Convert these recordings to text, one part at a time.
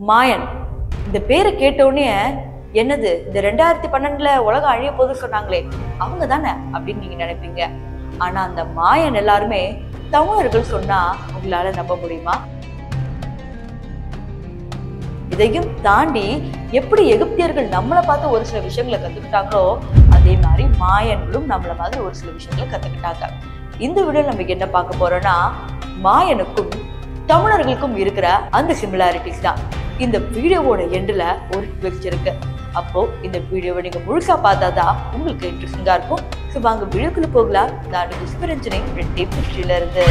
மாயன் இந்த பேரை கேட்டோடனே என்னது இந்த 2012 உலகம் அழிய போது சொன்னாங்களே அவங்க தானே அப்படின்னு நீங்க நினைப்பீங்க. ஆனா அந்த மாயன் எல்லாருமே தமிழர்கள் சொன்னா உங்களால நம்ப முடியுமா? இதையும் தாண்டி எப்படி எகிப்தியர்கள் நம்மளை பார்த்து ஒரு சில விஷயங்களை கத்துக்கிட்டாங்களோ அதே மாதிரி மாயன்களும் நம்மள மாதிரி ஒரு சில விஷயங்களை கத்துக்கிட்டாங்க. இந்த வீடியோல நம்ம என்ன பார்க்க போறோம்னா மாயனுக்கும் தமிழர்களுக்கும் இருக்கிற அந்த சிமிலாரிட்டிஸ் தான். இந்த வீடியோவோட எண்டுல ஒரு ட்விஸ்ட் இருக்கு. அப்போ இந்த வீடியோவை நீங்க முழுசா பார்த்தாதான் உங்களுக்கு இன்ட்ரெஸ்டிங்கா இருக்கும். ஸோ வாங்க வீடியோக்குள்ள போகலாம். நான் விஸ்வரஞ்சனை ஹிஸ்டரியில இருந்து.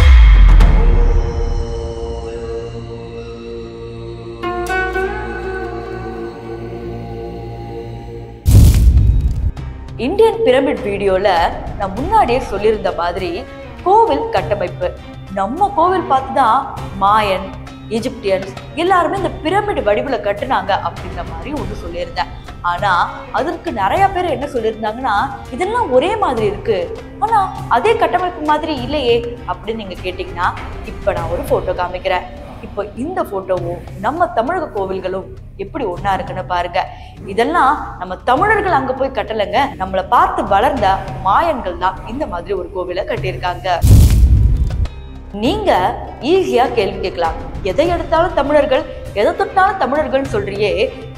இந்தியன் பிரமிட் வீடியோல நான் முன்னாடியே சொல்லியிருந்த மாதிரி கோவில் கட்டமைப்பு நம்ம கோவில் பார்த்துதான் மாயன் எஜிப்தியன்ஸ் எல்லாருமே இந்த பிரமிட் வடிவுல கட்டுனாங்க அப்படின்ற மாதிரி ஒன்று சொல்லியிருந்தேன். ஆனா அதற்கு நிறைய பேர் என்ன சொல்லியிருந்தாங்கன்னா இதெல்லாம் ஒரே மாதிரி இருக்கு, ஆனா அதே கட்டமைப்பு மாதிரி இல்லையே அப்படின்னு நீங்க கேட்டீங்கன்னா இப்ப நான் ஒரு போட்டோ காமிக்கிறேன். இப்போ இந்த போட்டோவும் நம்ம தமிழக கோவில்களும் எப்படி ஒன்னா இருக்குன்னு பாருங்க. இதெல்லாம் நம்ம தமிழர்கள் அங்க போய் கட்டலைங்க, நம்மளை பார்த்து வளர்ந்த மாயன்கள் தான் இந்த மாதிரி ஒரு கோவிலை கட்டியிருக்காங்க. நீங்க ஈஸியா கேள்வி கேட்கலாம், எதை எடுத்தாலும் தமிழர்கள், எதை தொட்டாலும் தமிழர்கள் சொல்றியே,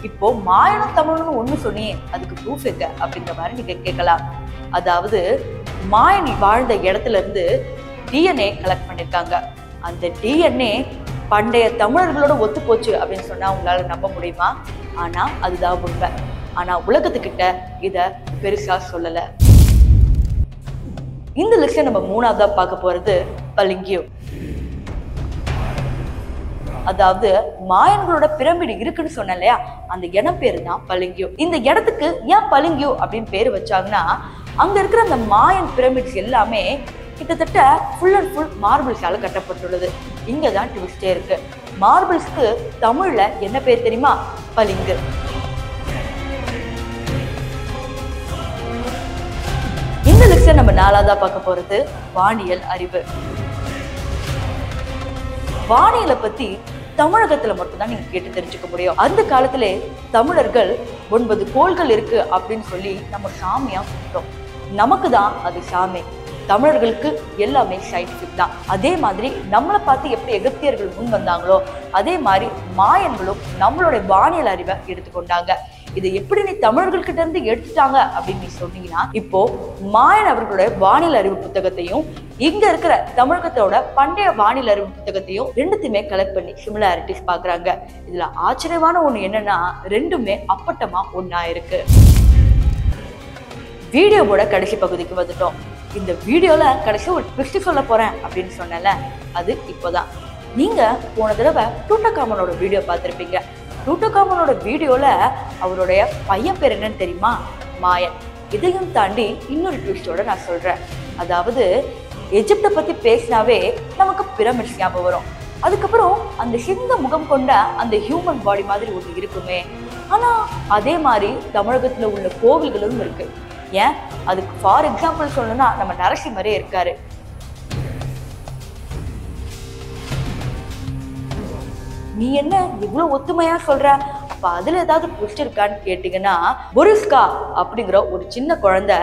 இப்போ மாயனும் தமிழனும் ஒண்ணு சொன்னியே அதுக்கு ப்ரூஃப் எங்க அப்படின்ற மாதிரி நீங்க கேட்கலாம். அதாவது மாயன் வாழ்ந்த இடத்துல இருந்து டிஎன்ஏ கலெக்ட் பண்ணிருக்காங்க. அந்த டிஎன்ஏ பண்டைய தமிழர்களோட ஒத்து போச்சு அப்படின்னு சொன்னா உங்களால நம்ப முடியுமா? ஆனா அதுதான் உண்மை. ஆனா உலகத்துக்கிட்ட இத பெருசா சொல்லல. இந்த லிஸ்ட்ல நம்ம மூணாவதா பார்க்க போறது பளிங்கு. அதாவது மாயன்களோட பிரமிடு இருக்குன்னு சொன்ன இல்லையா, அந்த இடம் பேரு தான் பளிங்கு. இந்த இடத்துக்கு ஏன் பளிங்கு அப்படின்னு பேரு வச்சாங்கன்னா அங்க இருக்கிற அந்த மாயன் பிரமிட்ஸ் எல்லாமே கிட்டத்தட்ட ஃபுல் அண்ட் ஃபுல் மார்பிள்ஸால கட்டப்பட்டுள்ளது. இங்கதான் ட்விஸ்டே இருக்கு. மார்பிள்ஸ்க்கு தமிழ்ல என்ன பேர் தெரியுமா? பளிங்கு. இந்த லிஸ்ட்ல நம்ம நாலாவதா பார்க்க போறது வானியல் அறிவு. வானியலை பத்தி தமிழகத்துல மட்டும்தான் நீங்க கேட்டு தெரிஞ்சுக்க முடியும். அந்த காலத்திலே தமிழர்கள் 9 கோள்கள் இருக்கு அப்படின்னு சொல்லி நம்ம சாமியா கூப்பிட்டோம். நமக்கு தான் அது சாமி. தமிழர்களுக்கு எல்லாமே சயின்டிபிக் தான். அதே மாதிரி நம்மளை பார்த்து எப்படி எகிப்தியர்கள் முன் வந்தாங்களோ அதே மாதிரி மாயன்களும் நம்மளுடைய வானியல் அறிவை எடுத்துக்கொண்டாங்க. இதை எப்படி நீ தமிழர்கள்கிட்ட இருந்து எடுத்துட்டாங்க அப்படின்னு நீ சொன்னீங்கன்னா இப்போ மாயன் அவர்களுடைய வானியல் அறிவு புத்தகத்தையும் இங்க இருக்கிற தமிழகத்தோட பண்டைய வானியல் அறிவு புத்தகத்தையும் ரெண்டுத்தையுமே கலெக்ட் பண்ணி சிமிலாரிட்டிஸ் பாக்குறாங்க. இதுல ஆச்சரியமான ஒண்ணு என்னன்னா ரெண்டுமே அப்பட்டமா ஒன்னா இருக்கு. வீடியோவோட கடைசி பகுதிக்கு வந்துட்டோம். இந்த வீடியோல கடைசி ஒரு ட்விஸ்ட் சொல்ல போறேன் அப்படின்னு சொன்னல, அது இப்போதான். நீங்க போன தடவை டூட்டகாமனோட வீடியோ பார்த்திருப்பீங்க. டூட்டகாமனோட வீடியோல அவருடைய பையன் பேர் என்னன்னு தெரியுமா? மாயன். இதையும் தாண்டி இன்னொரு ட்விஸ்டோட நான் சொல்றேன். அதாவது எஜிப்தை பத்தி பேசினாவே நமக்கு பிரமிட்ஸ் ஞாபகம் வரும். அதுக்கப்புறம் அந்த சிங்க முகம் கொண்ட அந்த ஹியூமன் பாடி மாதிரி ஒன்று இருக்குமே, ஆனா அதே மாதிரி தமிழகத்துல உள்ள கோவில்களும் இருக்கு. ஏன் அதுக்கு ஃபார் எக்ஸாம்பிள் சொல்லணும்னா நம்ம நரசிம்மரே இருக்காரு. நீ என்ன இவ்வளவு ஒத்துமையா சொல்ற, அப்ப அதுல ஏதாவது ட்விஸ்ட் இருக்கான்னு கேட்டீங்கன்னா பொரிஸ்கா அப்படிங்கிற ஒரு சின்ன குழந்தை,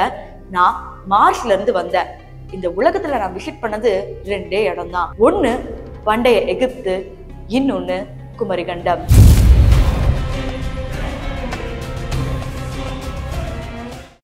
நான் மார்ஸ்ல இருந்து வந்தேன், இந்த உலகத்துல நான் விசிட் பண்ணது 2 இடம் தான். ஒண்ணு பண்டைய எகிப்து, இன்னொன்னு குமரிகண்டம்.